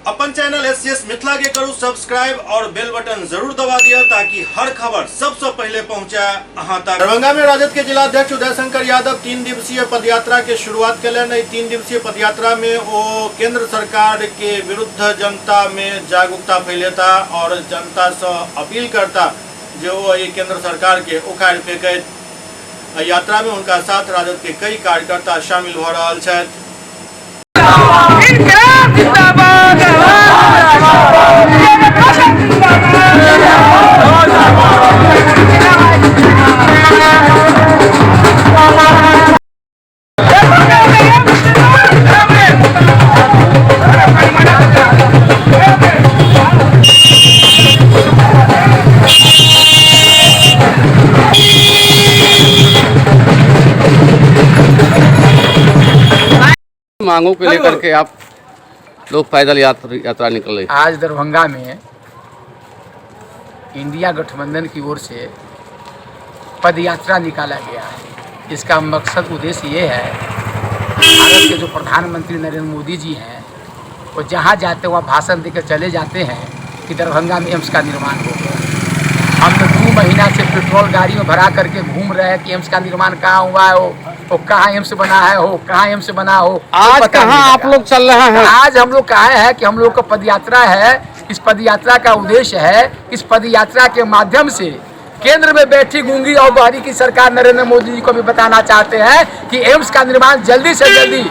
अपन channel SCS Mithila के करू subscribe और बेल बटन जरूर दबा दिया ताकि हर खबर सबसे पहले पहुंचा अहां तक। दरभंगा में राजद के जिलाध्यक्ष उदयशंकर यादव 3 दिवसीय पदयात्रा के शुरुआत कलन। 3 दिवसीय पदयात्रा में वो केंद्र सरकार के विरुद्ध जनता में जागरूकता फैलेता और जनता से अपील करता जो ये केंद्र सरकार के उखाड़ फेंके। यात्रा में उनका साथ राजद के कई कार्यकर्ता शामिल हो रहा है। मांगों को लेकर के आप लोग पैदल यात्रा निकले। आज दरभंगा में इंडिया गठबंधन की ओर से पद यात्रा निकाला गया है। इसका मकसद उद्देश्य ये है, भारत के जो प्रधानमंत्री नरेंद्र मोदी जी हैं वो जहाँ जाते वहाँ भाषण देकर चले जाते हैं कि दरभंगा में एम्स का निर्माण होगा। हम तो 2 महीना से पेट्रोल गाड़ी में भरा करके घूम रहे हैं कि एम्स का निर्माण कहाँ हुआ है, वो कहाँ एम्स बना है, हो कहाँ एम्स बना हो। आज कहाँ आप लोग चल रहे हैं? आज हम लोग कहा है कि हम लोग का पदयात्रा है। इस पदयात्रा का उद्देश्य है, इस पदयात्रा के माध्यम से केंद्र में बैठी गूंगी और बहरी की सरकार नरेंद्र मोदी जी को भी बताना चाहते हैं कि एम्स का निर्माण जल्दी से जल्दी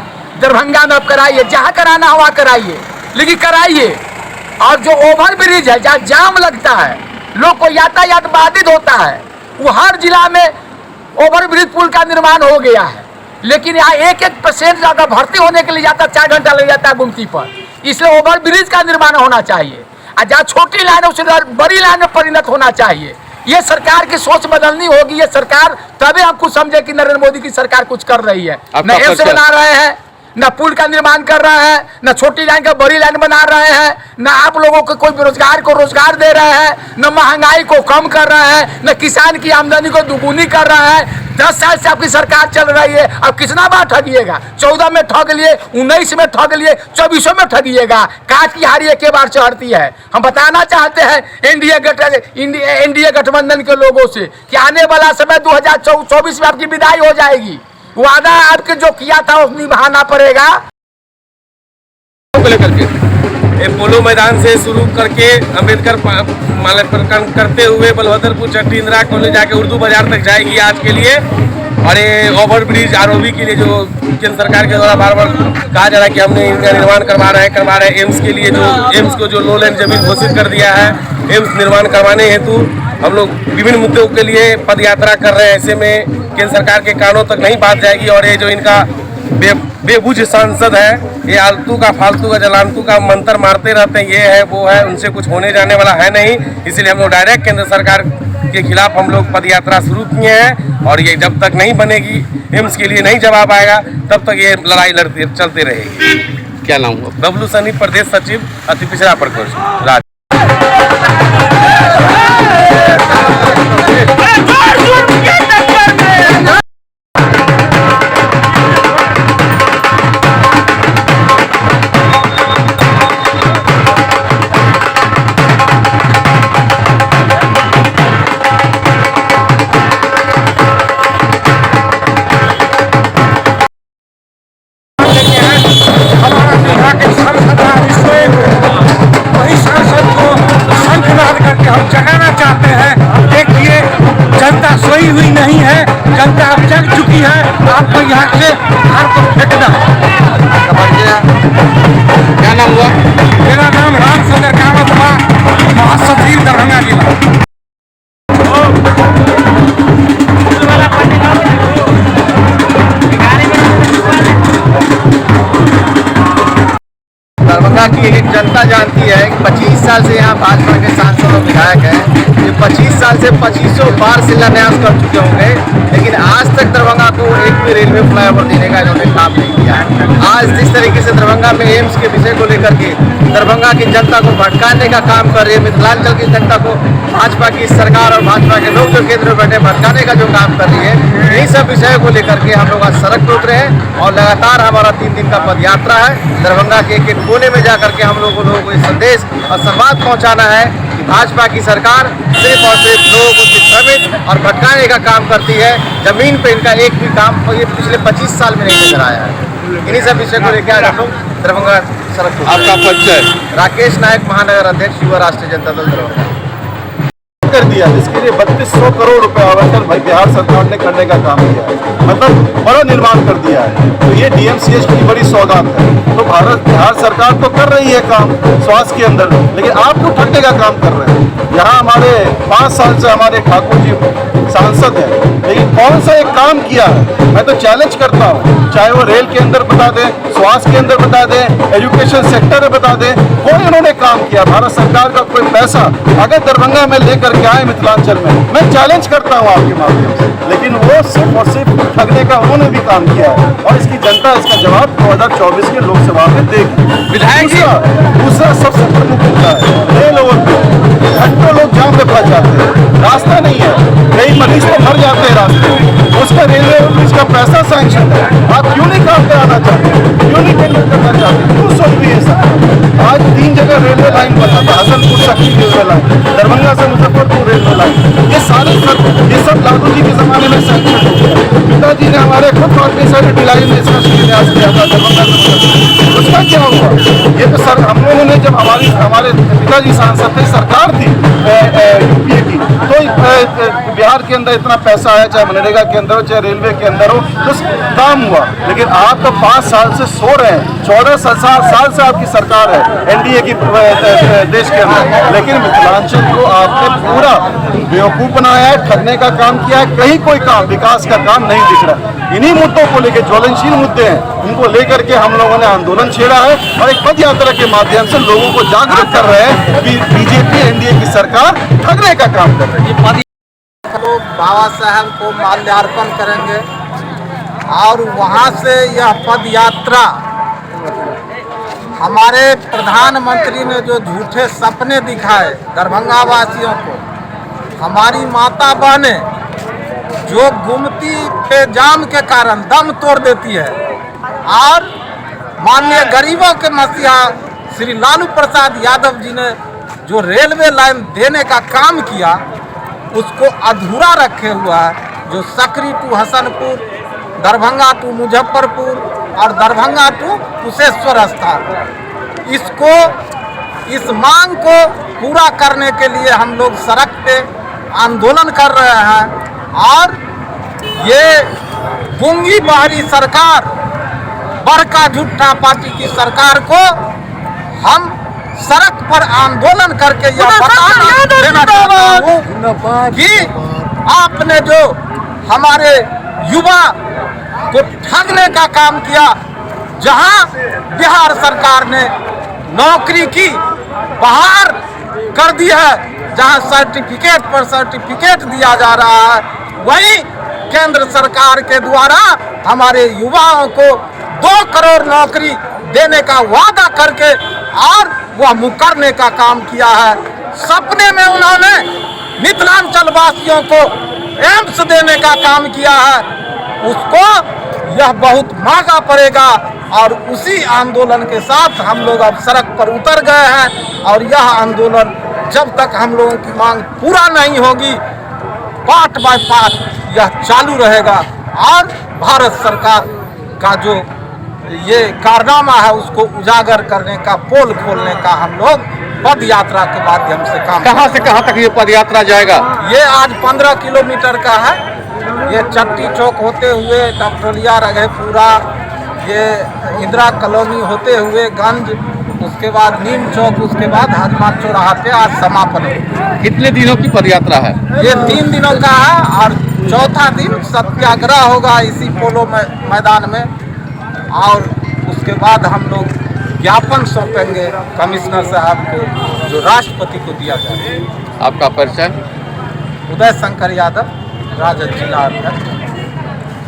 दरभंगा में अब कराइए। जहाँ कराना हो वहाँ कराइए, लेकिन कराइए। और जो ओवर ब्रिज है जहाँ जाम लगता है, लोग को यातायात बाधित होता है, वो हर जिला में ओवर ब्रिज पुल का निर्माण हो गया है। लेकिन यहाँ 1-1 पेशेंट ज्यादा भर्ती होने के लिए जाता 4 घंटा लग जाता है गुमती पर। इसलिए ओवर ब्रिज का निर्माण होना चाहिए और जहाँ छोटी लाइन है उससे बड़ी लाइन में परिणत होना चाहिए। ये सरकार की सोच बदलनी होगी। ये सरकार तभी हम कुछ समझे कि नरेंद्र मोदी की सरकार कुछ कर रही है। न एम्स बना रहे हैं, न पुल का निर्माण कर रहे हैं, न छोटी लाइन का बड़ी लाइन बना रहे हैं, न आप लोगों को कोई बेरोजगार को रोजगार दे रहे हैं, न महंगाई को कम कर रहे हैं, न किसान की आमदनी को दुगुनी कर रहा है। 10 साल से आपकी सरकार चल रही है। अब कितना बार ठगिएगा? 14 में ठग लिए, 19 में ठग लिए, 24 में ठगिएगा। काट की हारी एक बार चढ़ती है। हम बताना चाहते हैं एनडीए गठबंधन के लोगों से कि आने वाला समय 2024 में आपकी विदाई हो जाएगी। वादा आपके जो किया था वो निभाना पड़ेगा। ये पोलो मैदान से शुरू करके अम्बेडकर माल्यार्पण करते हुए बलभद्रपुर चट्टी इंदिरा कॉलेज जाके उर्दू बाजार तक जाएगी आज के लिए। और ये ओवर ब्रिज आरओबी के लिए जो केंद्र सरकार के द्वारा बार बार कहा जा रहा है कि हमने इनका निर्माण करवा रहे हैं। एम्स के लिए जो एम्स को जो लो लैंड जमीन घोषित कर दिया है, एम्स निर्माण करवाने हेतु हम लोग विभिन्न मुद्दों के लिए पद यात्रा कर रहे हैं। ऐसे में केंद्र सरकार के कानों तक नहीं बात जाएगी। और ये जो इनका बेबुझ सांसद है, ये आलतू का फालतू का जलालतू का मंत्र मारते रहते हैं, ये है वो है, उनसे कुछ होने जाने वाला है नहीं। इसलिए हम लोग डायरेक्ट केंद्र सरकार के खिलाफ हम लोग पद यात्रा शुरू किए हैं। और ये जब तक नहीं बनेगी, एम्स के लिए नहीं जवाब आएगा, तब तक ये लड़ाई चलते रहेगी। क्या नाम हुआ? बबलू सनी, प्रदेश सचिव अति पिछड़ा प्रकोष्ठ राज्य। हम जगाना चाहते हैं। देखिए, जनता सोई हुई नहीं है, जनता अब जग चुकी है। आपको यहाँ से घर को फेंकना है। क्या नाम हुआ? मेरा नाम रामचंद्र कामत हुआ, महासचिव दरभंगा जिला। दरभंगा की एक जनता जानती है कि 25 साल से यहाँ भाजपा के सांसद और विधायक हैं। ये 25 साल से 2500 बार शिलान्यास कर चुके होंगे, लेकिन आज तक दरभंगा को एक भी रेलवे फ्लाईओवर देने का इन्होंने काम नहीं किया है। आज जिस तरीके से दरभंगा में एम्स के विषय को लेकर के दरभंगा की जनता को भटकाने का काम कर रही है, मिथिलांचल की जनता को भाजपा की सरकार और भाजपा के लोग जो केंद्र में बैठे भटकाने का जो काम कर रही है, यही सब विषयों को लेकर के हम लोग आज सड़क पर उतरे हैं। और लगातार हमारा 3 दिन का पद यात्रा है। दरभंगा के एक कोने में जाकर करके हम लोगों को ये संदेश और संवाद पहुंचाना है कि भाजपा की सरकार सिर्फ और सिर्फ लोगों को भ्रमित और भटकाने का काम करती है। जमीन पे इनका एक भी काम ये पिछले 25 साल में नहीं नजर आया है। इन्हीं सब विषय को लेकर आज हम लोग दरभंगा सड़क को आपका परिचय? राकेश नायक, महानगर अध्यक्ष, युवा राष्ट्रीय जनता दल दरभंगा। कर दिया, इसके लिए 3200 करोड़ रुपए आवंटन भाई बिहार सरकार ने करने का काम किया है, मतलब बड़ा निर्माण कर दिया है। तो ये डीएमसीएच की बड़ी सौगात है। तो बिहार सरकार तो कर रही है काम स्वास्थ्य के अंदर, लेकिन आप तो ठगने का काम कर रहे हैं। यहाँ हमारे 5 साल से हमारे ठाकुर जी सांसद हैं, लेकिन कौन सा एक काम किया है? मैं तो चैलेंज करता हूँ, चाहे वो रेल के अंदर बता दें, स्वास्थ्य के अंदर बता दें, एजुकेशन सेक्टर में बता दें, कोई उन्होंने काम किया। भारत सरकार का कोई पैसा अगर दरभंगा में लेकर के आए मिथिलांचल में, मैं चैलेंज करता हूँ आपके माध्यम से, लेकिन वो सिर्फ और सिर्फ ठगने का उन्होंने भी काम किया है और इसकी जनता इसका जवाब 2024 के लोकसभा में देगी। विधायक जी, दूसरा सबसे प्रमुख मुद्दा है रेल ओवरब्रिज। घंटों लोग जाम में फंस जाते हैं, रास्ता नहीं है, कई मरीज तो मर जाते हैं रास्ते में। उसका रेलवे ओवरब्रिज का पैसा सैंक्शन है, आप क्यों नहीं काम कराना चाहते, क्यों नहीं टेंडर करना चाहते, क्यों सोच भी ऐसा? आज 3 जगह रेलवे लाइन बना था, हसनपुर सक्की रेलवे लाइन, दरभंगा से मुजफ्फरपुर रेलवे लाइन, ये सब लालू जी के जमाने में सैंक्शन हो गया। पिताजी ने हमारे खुद ऑर्गेनाइजेशन लाइन में इसका शिलान्यास किया था दरभंगा से। उसका क्या हुआ? ये तो सर हम लोगों ने जब हमारे पिताजी सांसद थे, सरकार थी यूपीए की, तो बिहार के अंदर इतना पैसा आया, चाहे मनरेगा के अंदर हो चाहे रेलवे के अंदर हो, तो काम हुआ। लेकिन आप तो 5 साल से सो रहे हैं, 14 साल से आपकी सरकार है एनडीए की देश के अंदर, लेकिन मिथिलांचल को आपने पूरा बेवकूफ बनाया है, ठगने का काम किया है। कहीं कोई काम विकास का काम नहीं दिख रहा। इन्हीं मुद्दों को लेकर, ज्वलनशील मुद्दे हैं, उनको लेकर के हम लोगों ने आंदोलन छेड़ा है और एक पद यात्रा के माध्यम से लोगों को जागरूक कर रहे हैं कि बीजेपी एनडीए की सरकार ठगने का काम कर रही है। लोग बाबा साहब को माल्यार्पण करेंगे और वहाँ से यह पद यात्रा हमारे प्रधानमंत्री ने जो झूठे सपने दिखाए दरभंगा वासियों को, हमारी माता बहनें जो गुमती पे जाम के कारण दम तोड़ देती है, और माननीय गरीबों के मसीहा श्री लालू प्रसाद यादव जी ने जो रेलवे लाइन देने का काम किया, उसको अधूरा रखे हुआ है। जो सकरी टू हसनपुर, दरभंगा टू मुजफ्फरपुर और दरभंगा टू कुशेश्वर स्थान, इस मांग को पूरा करने के लिए हम लोग सड़क पे आंदोलन कर रहे हैं। और ये गुंगी बहरी सरकार, बड़का झूठा पार्टी की सरकार को हम सड़क पर आंदोलन करके यह बताना देना चाहता हूँ कि आपने जो हमारे युवा को ठगने का काम किया, जहां बिहार सरकार ने नौकरी की बहार कर दी है, जहां सर्टिफिकेट पर सर्टिफिकेट दिया जा रहा है, वहीं केंद्र सरकार के द्वारा हमारे युवाओं को 2 करोड़ नौकरी देने का वादा करके और वह मुकरने का काम किया है। सपने में उन्होंने मिथिलांचल वासियों को एम्स देने का काम किया है, उसको यह बहुत महंगा पड़ेगा। और उसी आंदोलन के साथ हम लोग अब सड़क पर उतर गए हैं और यह आंदोलन जब तक हम लोगों की मांग पूरा नहीं होगी, पार्ट बाय पार्ट यह चालू रहेगा। और भारत सरकार का जो ये कारनामा है उसको उजागर करने का, पोल खोलने का हम लोग पद यात्रा के माध्यम से काम। कहाँ से कहाँ तक ये पद यात्रा जाएगा? ये आज 15 किलोमीटर का है। ये चट्टी चौक होते हुए डॉक्टरिया रघेपुरा, ये इंदिरा कॉलोनी होते हुए गंज, उसके बाद नीम चौक, उसके बाद हजमात चौराहा पे आज समापन है। कितने दिनों की पद यात्रा है? ये 3 दिनों का है और चौथा दिन सत्याग्रह होगा इसी पोलो मैदान में। और उसके बाद हम लोग ज्ञापन सौंपेंगे कमिश्नर साहब को, जो राष्ट्रपति को दिया जाएगा। आपका परिचय? उदय शंकर यादव, राजद जिला अध्यक्ष।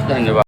धन्यवाद।